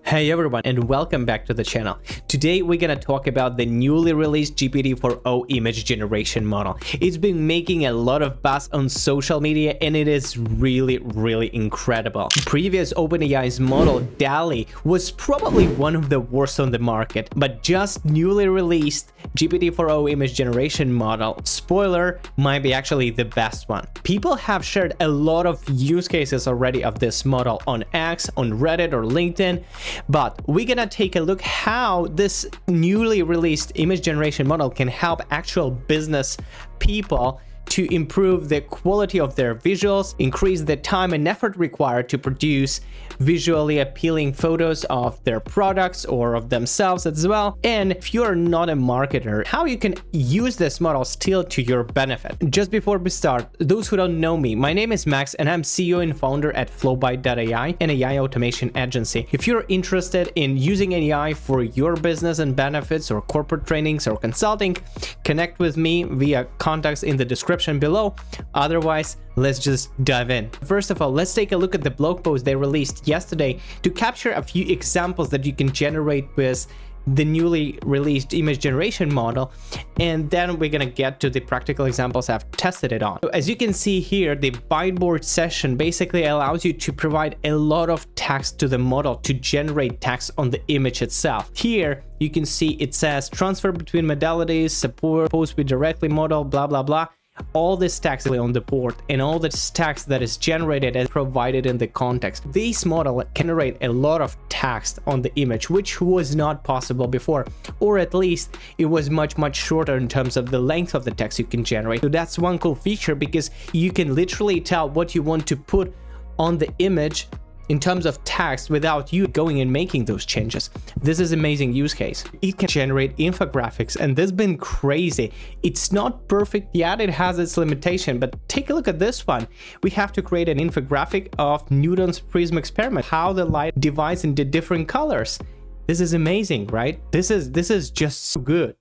Hey everyone, and welcome back to the channel. Today we're gonna talk about the newly released GPT-4o Image Generation model. It's been making a lot of buzz on social media and it is really incredible. Previous OpenAI's model, DALL-E, was probably one of the worst on the market, but just newly released GPT-4o Image Generation model, spoiler, might be actually the best one. People have shared a lot of use cases already of this model on X, on Reddit or LinkedIn. But we're gonna take a look how this newly released image generation model can help actual business people to improve the quality of their visuals, increase the time and effort required to produce visually appealing photos of their products or of themselves as well. And if you're not a marketer, how you can use this model still to your benefit. Just before we start, those who don't know me, my name is Max and I'm CEO and founder at Flowbyte.ai, an AI automation agency. If you're interested in using AI for your business and benefits or corporate trainings or consulting, connect with me via contacts in the description below. Otherwise, let's just dive in. First of all, let's take a look at the blog post they released yesterday to capture a few examples that you can generate with the newly released image generation model, and then we're gonna get to the practical examples I've tested it on. So as you can see here, the byteboard session basically allows you to provide a lot of text to the model to generate text on the image itself. Here you can see it says transfer between modalities, support post with directly model, blah blah blah. All this text is on the board, and all this text that is generated is provided in the context. This model can generate a lot of text on the image, which was not possible before, or at least it was much shorter in terms of the length of the text you can generate. So that's one cool feature, because you can literally tell what you want to put on the image in terms of text without you going and making those changes. This is an amazing use case. It can generate infographics, and this has been crazy. It's not perfect yet, it has its limitation, but take a look at this one. We have to create an infographic of Newton's prism experiment, how the light divides into different colors. This is amazing, right? This is just so good.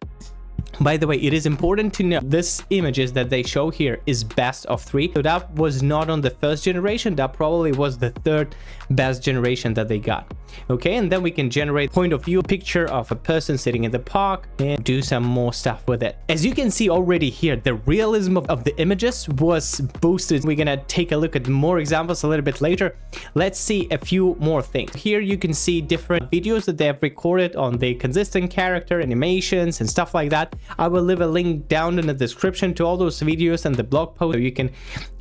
By the way, it is important to know this images that they show here is best of 3. So that was not on the first generation, that probably was the third best generation that they got. Okay, and then we can generate point of view picture of a person sitting in the park and do some more stuff with it. As you can see already here, the realism of the images was boosted. We're gonna take a look at more examples a little bit later. Let's see a few more things. Here you can see different videos that they have recorded on the consistent character animations and stuff like that. I will leave a link down in the description to all those videos and the blog post so you can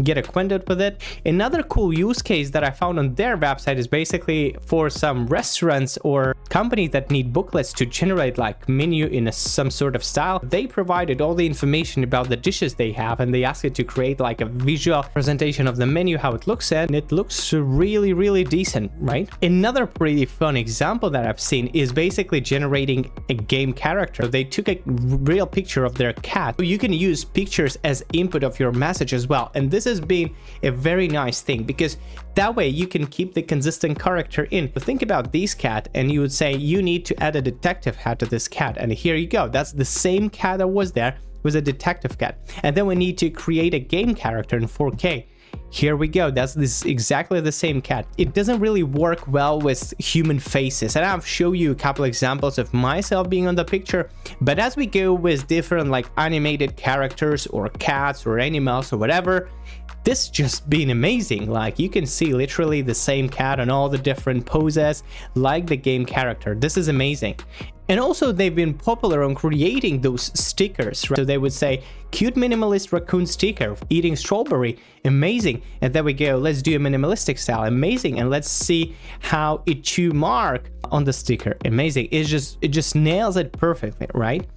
get acquainted with it. Another cool use case that I found on their website is basically for some restaurants or companies that need booklets to generate like menu in some sort of style. They provided all the information about the dishes they have, and they asked it to create like a visual presentation of the menu, how it looks, and it looks really decent, right? Another pretty fun example that I've seen is basically generating a game character. They took a real picture of their cat. You can use pictures as input of your message as well, and this has been a very nice thing, because that way you can keep the consistent character in. So think about this cat, and you would say you need to add a detective hat to this cat, and here you go, that's the same cat that was there, was a detective cat. And then we need to create a game character in 4K. Here we go, that's exactly the same cat. It doesn't really work well with human faces, and I've shown you a couple examples of myself being on the picture, but as we go with different like animated characters or cats or animals or whatever, this just been amazing. Like you can see literally the same cat on all the different poses like the game character. This is amazing. And also they've been popular on creating those stickers, right? So they would say cute minimalist raccoon sticker eating strawberry, amazing. And there we go, let's do a minimalistic style, amazing. And let's see how it chew mark on the sticker, amazing. It just nails it perfectly, right?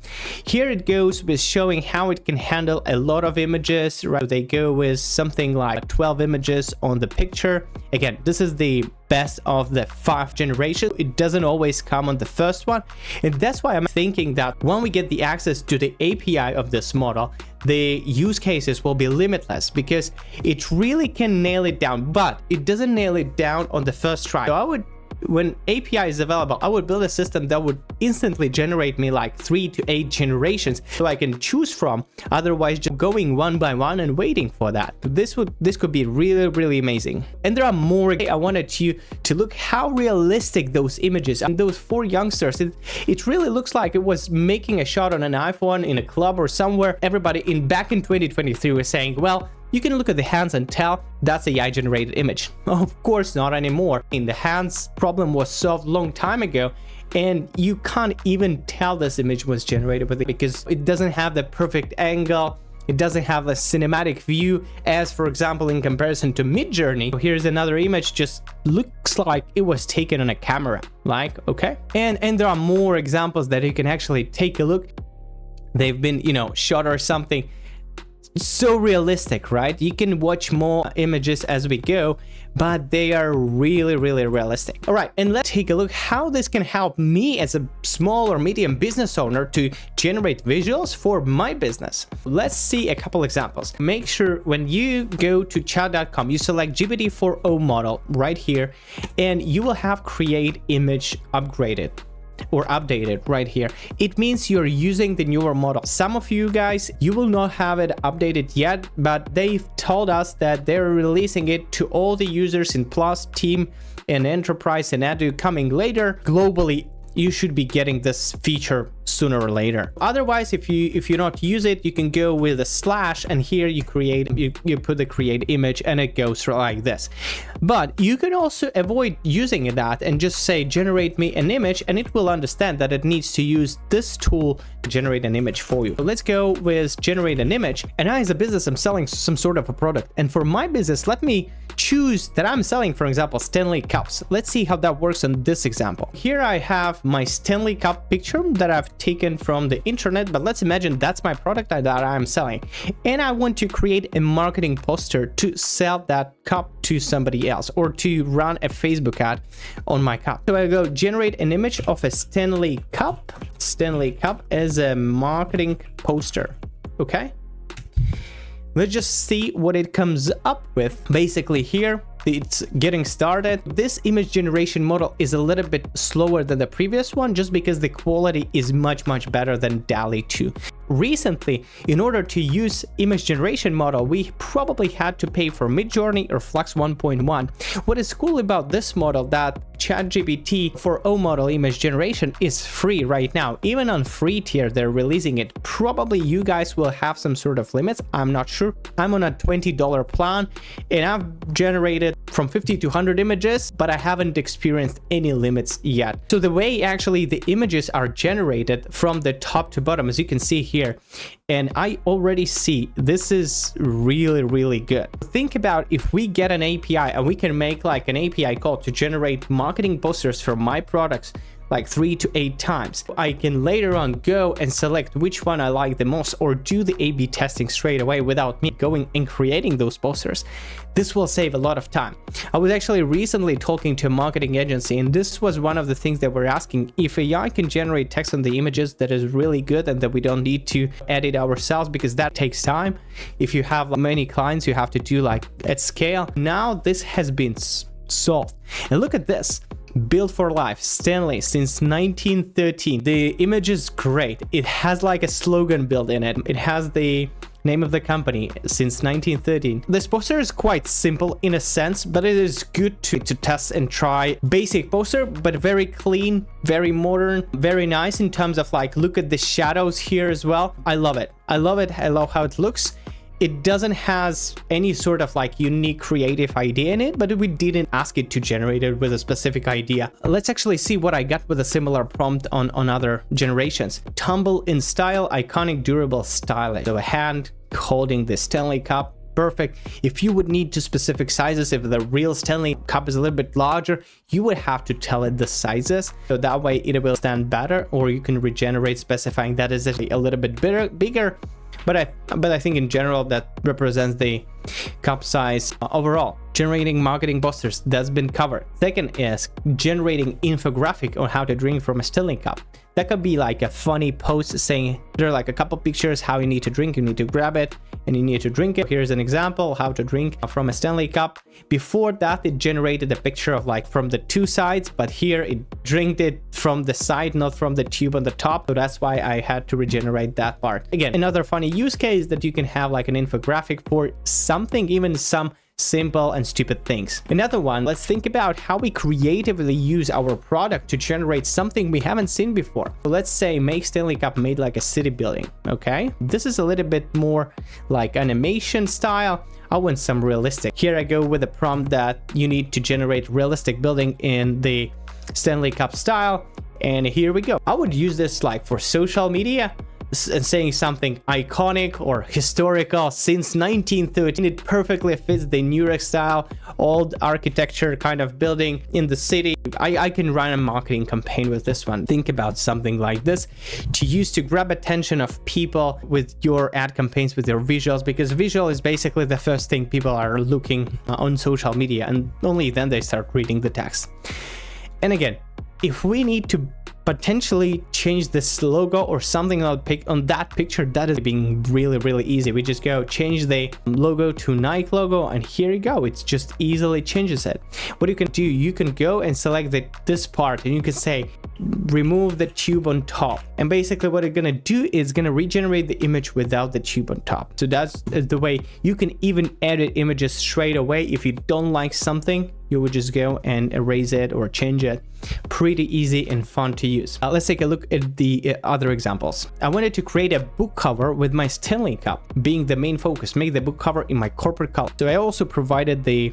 Here it goes with showing how it can handle a lot of images, right? So they go with something like 12 images on the picture. Again, this is the best of the 5th generation. It doesn't always come on the first one, and that's why I'm thinking that when we get the access to the API of this model, the use cases will be limitless, because it really can nail it down, but it doesn't nail it down on the first try. So I would when API is available, I would build a system that would instantly generate me like 3 to 8 generations so I can choose from, otherwise just going one by one and waiting for that. This could be really amazing. And there are more. I wanted you to look how realistic those images and those 4 youngsters, it really looks like it was making a shot on an iPhone in a club or somewhere. Everybody back in 2023 was saying, well, you can look at the hands and tell that's a AI generated image. Of course not anymore. The hands problem was solved long time ago, and you can't even tell this image was generated with it because it doesn't have the perfect angle. It doesn't have a cinematic view as, for example, in comparison to Midjourney. Here's another image, just looks like it was taken on a camera, like, okay. And there are more examples that you can actually take a look. They've been, shot or something. So realistic, right? You can watch more images as we go, but they are really realistic. All right, and let's take a look how this can help me as a small or medium business owner to generate visuals for my business. Let's see a couple examples. Make sure when you go to chat.com, you select GPT-4o model right here, and you will have create image upgraded or updated right here. It means you're using the newer model. Some of you guys, you will not have it updated yet, but they've told us that they're releasing it to all the users in Plus, Team, and Enterprise and Edu coming later. Globally, you should be getting this feature sooner or later. Otherwise, if you not use it, you can go with a slash, and here you put the create image, and it goes like this. But you can also avoid using that and just say generate me an image, and it will understand that it needs to use this tool to generate an image for you. So let's go with generate an image. And I, as a business, I'm selling some sort of a product, and for my business, let me choose that I'm selling, for example, Stanley cups. Let's see how that works on this example. Here I have my Stanley cup picture that I've taken from the internet, but let's imagine that's my product that I'm selling, and I want to create a marketing poster to sell that cup to somebody else or to run a Facebook ad on my cup. So I go generate an image of a Stanley cup as a marketing poster. Okay, let's just see what it comes up with. Basically here it's getting started. This image generation model is a little bit slower than the previous one just because the quality is much better than DALL-E 2. Recently, in order to use image generation model, we probably had to pay for Midjourney or Flux 1.1. What is cool about this model that ChatGPT-4o model image generation is free right now. Even on free tier, they're releasing it. Probably you guys will have some sort of limits. I'm not sure. I'm on a $20 plan, and I've generated from 50 to 100 images, but I haven't experienced any limits yet. So the way actually the images are generated from the top to bottom, as you can see here, and I already see this is really good. Think about if we get an API and we can make like an API call to generate marketing posters for my products like 3 to 8 times. I can later on go and select which one I like the most or do the A/B testing straight away without me going and creating those posters. This will save a lot of time. I was actually recently talking to a marketing agency, and this was one of the things that we're asking. If AI can generate text on the images, that is really good and that we don't need to edit ourselves because that takes time. If you have many clients, you have to do like at scale. Now this has been solved. And look at this. Built for life, Stanley, since 1913. The image is great. It has like a slogan built in it. It has the name of the company since 1913. This poster is quite simple in a sense, but it is good to test and try. Basic poster, but very clean, very modern, very nice in terms of like, look at the shadows here as well. I love it. I love it. I love how it looks. It doesn't has any sort of like unique creative idea in it, but we didn't ask it to generate it with a specific idea. Let's actually see what I got with a similar prompt on other generations. Tumble in style, iconic, durable, stylish. So a hand holding the Stanley cup. Perfect. If you would need to specific sizes, if the real Stanley cup is a little bit larger, you would have to tell it the sizes. So that way it will stand better, or you can regenerate specifying that is a little bit bigger. But I think in general that represents the cup size overall. Generating marketing posters, that's been covered. Second is generating infographic on how to drink from a Stanley cup. That could be like a funny post saying there are like a couple pictures how you need to drink. You need to grab it and you need to drink it. Here's an example how to drink from a Stanley cup. Before that, it generated a picture of like from the two sides, but here it drank it from the side, not from the tube on the top. So that's why I had to regenerate that part. Again, another funny use case that you can have like an infographic for something, even some simple and stupid things. Another one, let's think about how we creatively use our product to generate something we haven't seen before. So let's say make Stanley Cup made like a city building. Okay, this is a little bit more like animation style. I want some realistic. Here I go with a prompt that you need to generate realistic building in the Stanley Cup style, and here we go. I would use this like for social media and saying something iconic or historical since 1913. It perfectly fits the New York style, old architecture kind of building in the city. I can run a marketing campaign with this one. Think about something like this to use to grab attention of people with your ad campaigns, with your visuals, because visual is basically the first thing people are looking on social media, and only then they start reading the text. And again, if we need to potentially change this logo or something on that picture, that is being really easy. We just go change the logo to Nike logo, and here you go, it just easily changes it. What you can do, you can go and select this part, and you can say remove the tube on top, and basically what it's gonna do is gonna regenerate the image without the tube on top. So that's the way you can even edit images straight away. If you don't like something, you would just go and erase it or change it. Pretty easy and fun to use. Let's take a look at the other examples. I wanted to create a book cover with my Stanley Cup being the main focus, make the book cover in my corporate color. So I also provided the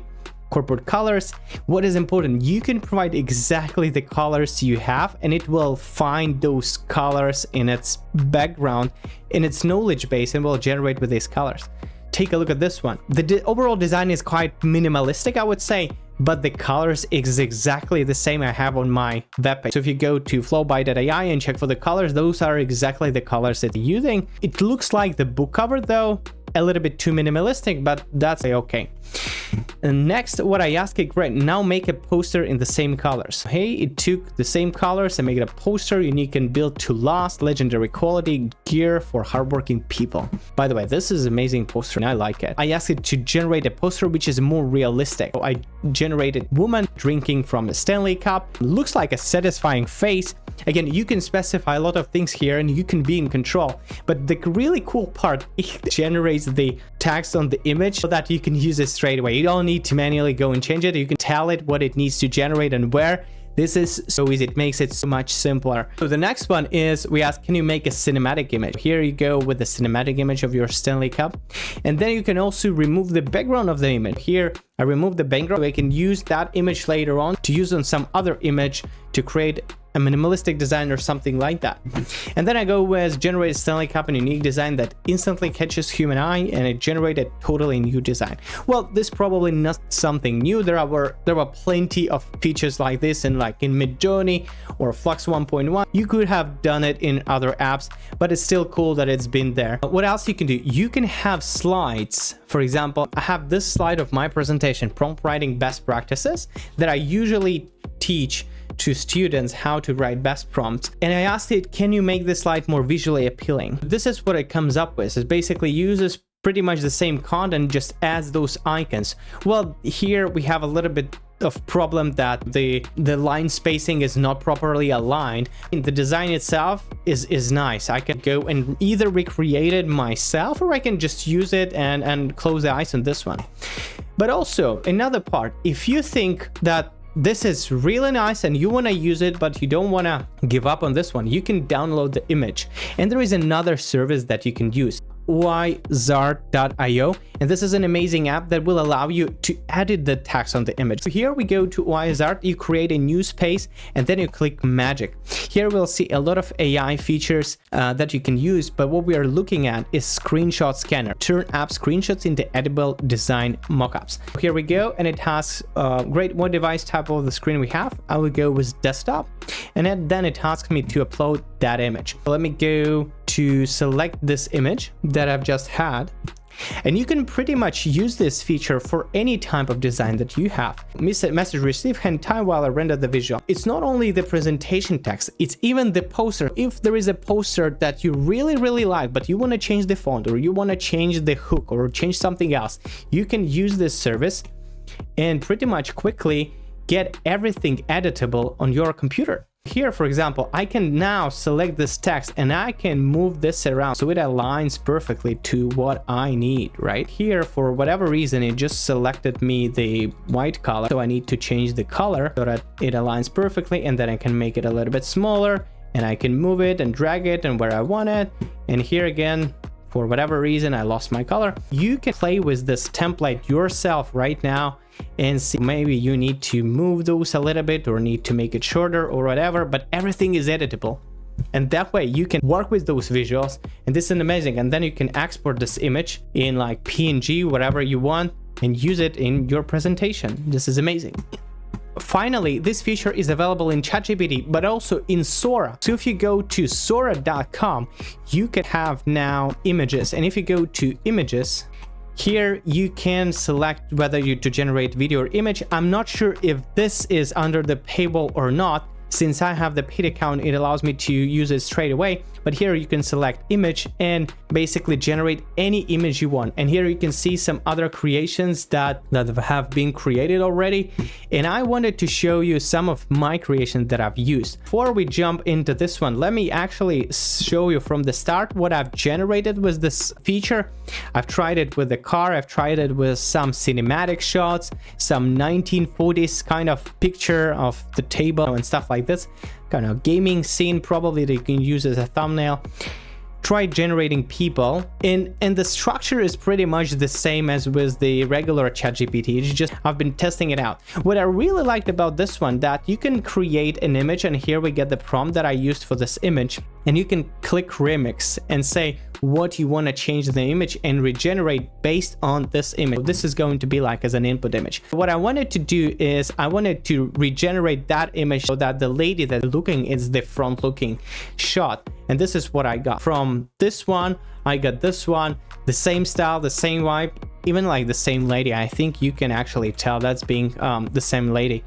corporate colors. What is important, you can provide exactly the colors you have, and it will find those colors in its background, in its knowledge base, and will generate with these colors. Take a look at this one. The overall design is quite minimalistic, I would say, but the colors is exactly the same I have on my webpage. So if you go to flowby.ai and check for the colors, those are exactly the colors that you're using. It looks like the book cover though, a little bit too minimalistic, but that's okay. And next, what I asked it, great, now make a poster in the same colors. Hey, it took the same colors and make it a poster, unique and built to last, legendary quality, gear for hardworking people. By the way, this is amazing poster and I like it. I asked it to generate a poster which is more realistic. So I generated woman drinking from a Stanley Cup. Looks like a satisfying face. Again, you can specify a lot of things here and you can be in control, but the really cool part, it generates the text on the image so that you can use it straight away. You don't need to manually go and change it. You can tell it what it needs to generate and where. This is so easy, it makes it so much simpler. So the next one is, we ask, can you make a cinematic image? Here you go with the cinematic image of your Stanley Cup. And then you can also remove the background of the image. Here, I remove the background, so I can use that image later on to use on some other image to create a minimalistic design or something like that. And then I go with generate Stanley Cup, and unique design that instantly catches human eye, and it generated totally new design. Well, this probably not something new. There were plenty of features like this in Midjourney or Flux 1.1. You could have done it in other apps, but it's still cool that it's been there. What else you can do? You can have slides. For example, I have this slide of my presentation, prompt writing best practices, that I usually teach to students how to write best prompts. And I asked it, can you make this slide more visually appealing? This is what it comes up with. It basically uses pretty much the same content, just adds those icons. Well, here we have a little bit of problem that the line spacing is not properly aligned. And the design itself is nice. I can go and either recreate it myself, or I can just use it and close the eyes on this one. But also another part, if you think that this is really nice and you want to use it, but you don't want to give up on this one, you can download the image. And there is another service that you can use, yzart.io, and this is an amazing app that will allow you to edit the text on the image. So here we go to yzart, you create a new space, and then you click magic. Here we'll see a lot of AI features that you can use, but what we are looking at is screenshot scanner. Turn app screenshots into edible design mockups. Here we go, and it has great what device type of the screen we have. I will go with desktop, and then it asks me to upload that image. So let me go to select this image that I've just had, And you can pretty much use this feature for any type of design that you have. Message received hang time while I render the visual. It's not only the presentation text, it's even the poster. If there is a poster that you really like, but you want to change the font, or you want to change the hook, or change something else, you can use this service and pretty much quickly get everything editable on your computer. Here, for example, I can now select this text and I can move this around so it aligns perfectly to what I need. Right here, for whatever reason, it just selected me the white color, so I need to change the color so that it aligns perfectly, and then I can make it a little bit smaller and I can move it and drag it and where I want it. And here again, for whatever reason, I lost my color. You can play with this template yourself right now and see, maybe you need to move those a little bit or need to make it shorter or whatever, but everything is editable. And that way you can work with those visuals, and this is amazing. And then you can export this image in like PNG, whatever you want, and use it in your presentation. This is amazing. Finally, this feature is available in ChatGPT, but also in Sora. So if you go to sora.com, you can have now images. And if you go to images, here you can select whether you to generate video or image. I'm not sure if this is under the paywall or not. Since I have the paid account, it allows me to use it straight away. But here you can select image and basically generate any image you want. And here you can see some other creations that have been created already. And I wanted to show you some of my creations that I've used. Before we jump into this one, let me actually show you from the start what I've generated with this feature. I've tried it with the car, I've tried it with some cinematic shots, some 1940s kind of picture of the table and stuff like this, kind of gaming scene probably that you can use as a thumbnail. Try generating people, and the structure is pretty much the same as with the regular ChatGPT. It's just I've been testing it out. What I really liked about this one, that you can create an image, and here we get the prompt that I used for this image, and you can click remix and say what you want to change the image and regenerate based on this image. This is going to be like as an input image. What I wanted to do is I wanted to regenerate that image so that the lady that's looking is the front looking shot. And this is what I got. From this one, I got this one, the same style, the same vibe, even like the same lady. I think you can actually tell that's being the same lady.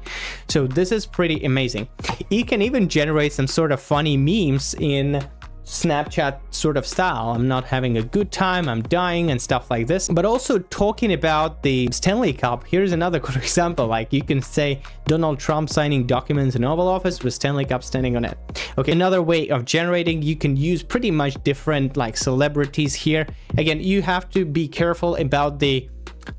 So this is pretty amazing. You can even generate some sort of funny memes in Snapchat sort of style. I'm not having a good time, I'm dying and stuff like this. But also talking about the Stanley Cup, here's another good example. Like you can say Donald Trump signing documents in Oval Office with Stanley Cup standing on it. Okay, another way of generating, you can use pretty much different like celebrities here. Again, you have to be careful about the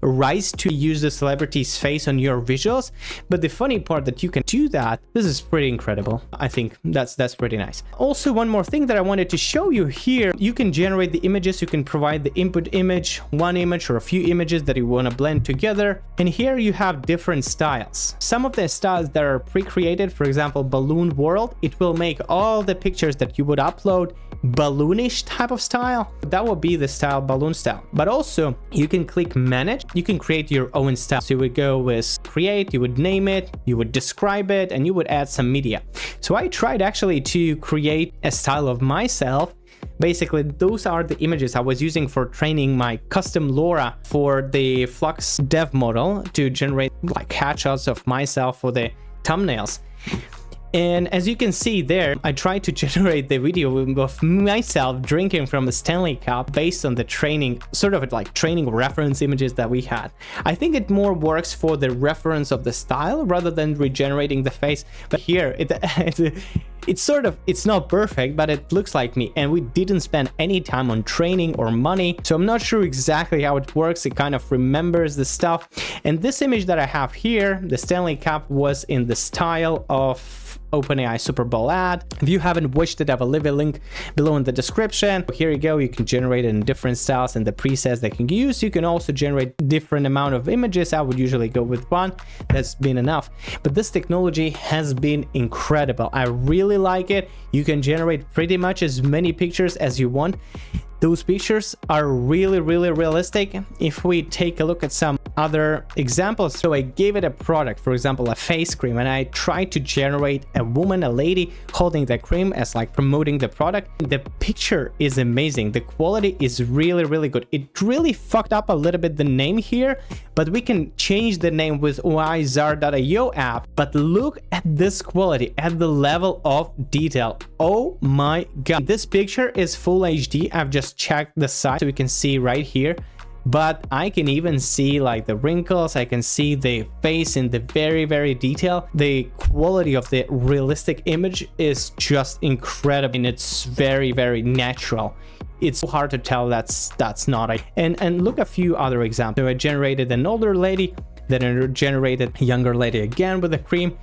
rights to use the celebrity's face on your visuals, but the funny part that you can do that, this is pretty incredible. I think that's pretty nice. Also, one more thing that I wanted to show you here, you can generate the images, you can provide the input image, one image or a few images that you want to blend together, and here you have different styles. Some of the styles that are pre-created, for example balloon world, it will make all the pictures that you would upload balloonish type of style. That will be the style balloon style. But also you can click manage, you can create your own style. So you would go with create, you would name it, you would describe it, and you would add some media. So I tried actually to create a style of myself. Basically, those are the images I was using for training my custom LoRa for the Flux dev model to generate like headshots of myself for the thumbnails. And as you can see there, I tried to generate the video of myself drinking from a Stanley Cup based on the training, sort of like training reference images that we had. I think it more works for the reference of the style rather than regenerating the face. But here, it's not perfect, but it looks like me. And we didn't spend any time on training or money. So I'm not sure exactly how it works. It kind of remembers the stuff. And this image that I have here, the Stanley Cup, was in the style of OpenAI Super Bowl ad. If you haven't watched it, I will leave a link below in the description. Here you go, you can generate it in different styles and the presets that you can use. You can also generate different amount of images. I would usually go with one. That's been enough. But this technology has been incredible. I really like it. You can generate pretty much as many pictures as you want. those pictures are really realistic. If we take a look at some other examples, so I gave it a product, for example a face cream, and I tried to generate a woman, a lady holding the cream as like promoting the product. The picture is amazing, the quality is really good. It really fucked up a little bit the name here, but we can change the name with OpenAI app. But look at this quality, at the level of detail. Oh my god, this picture is full HD. I've just checked the size so we can see right here, but I can even see like the wrinkles. I can see the face in the very detail. The quality of the realistic image is just incredible, and it's very natural. It's so hard to tell that's not a. And look a few other examples. So I generated an older lady, then I generated a younger lady again with a cream,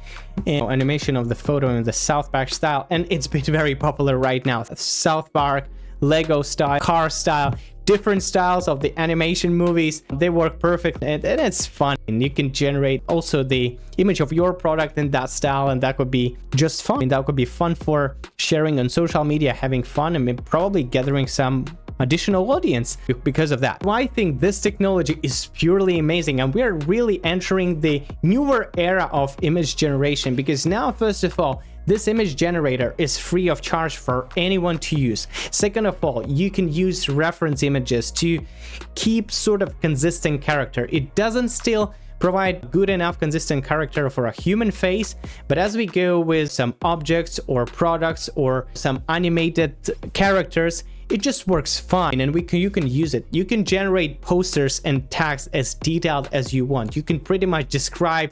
and animation of the photo in the South Park style, and it's been very popular right now. South Park, Lego style, car style, different styles of the animation movies. They work perfect, and it's fun. And you can generate also the image of your product in that style, and that could be just fun. And that could be fun for sharing on social media, having fun, and probably gathering some additional audience because of that. So I think this technology is purely amazing, and we're really entering the newer era of image generation, because now, first of all, this image generator is free of charge for anyone to use. Second of all, you can use reference images to keep sort of consistent character. It doesn't still provide good enough consistent character for a human face, but as we go with some objects or products or some animated characters, it just works fine, and you can use it. You can generate posters and tags as detailed as you want. You can pretty much describe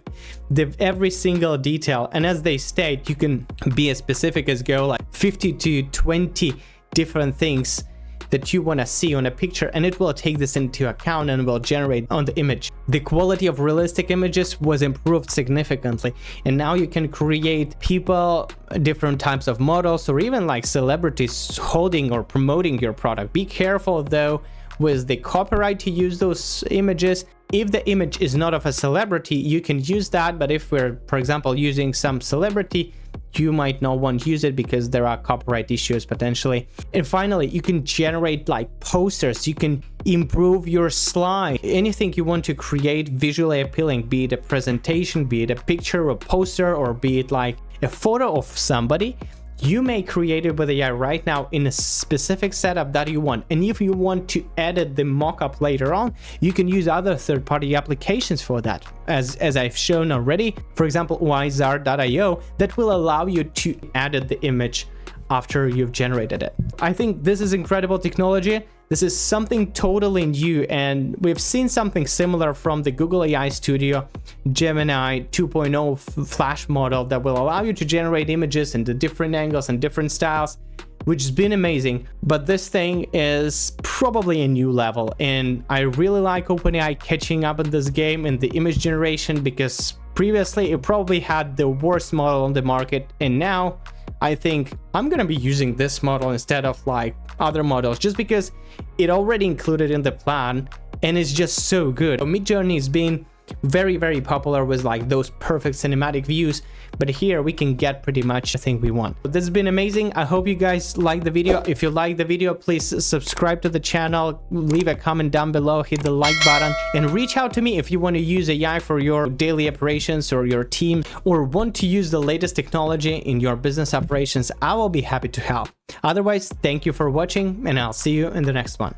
every single detail, and as they state, you can be as specific as go like 50 to 20 different things that you want to see on a picture, and it will take this into account and will generate on the image. The quality of realistic images was improved significantly, and now you can create people, different types of models, or even like celebrities holding or promoting your product. Be careful though with the copyright to use those images. If the image is not of a celebrity, you can use that, but if we're, for example, using some celebrity, you might not want to use it because there are copyright issues potentially. And finally, you can generate like posters. You can improve your slide. Anything you want to create visually appealing, be it a presentation, be it a picture or poster, or be it like a photo of somebody, you may create it with AI right now in a specific setup that you want. And if you want to edit the mockup later on, you can use other third-party applications for that, as I've shown already. For example, OpenAI that will allow you to edit the image after you've generated it. I think this is incredible technology. This is something totally new, and we've seen something similar from the Google AI Studio Gemini 2.0 Flash model that will allow you to generate images in the different angles and different styles, which has been amazing. But this thing is probably a new level, and I really like OpenAI catching up in this game in the image generation, because previously it probably had the worst model on the market, and now I think I'm gonna be using this model instead of like other models, just because it already included in the plan and it's just so good. Midjourney has been very popular with like those perfect cinematic views, but here we can get pretty much the thing we want. This has been amazing. I hope you guys like the video. If you like the video, please subscribe to the channel, leave a comment down below, hit the like button, and reach out to me if you want to use AI for your daily operations or your team, or want to use the latest technology in your business operations. I will be happy to help. Otherwise, thank you for watching, and I'll see you in the next one.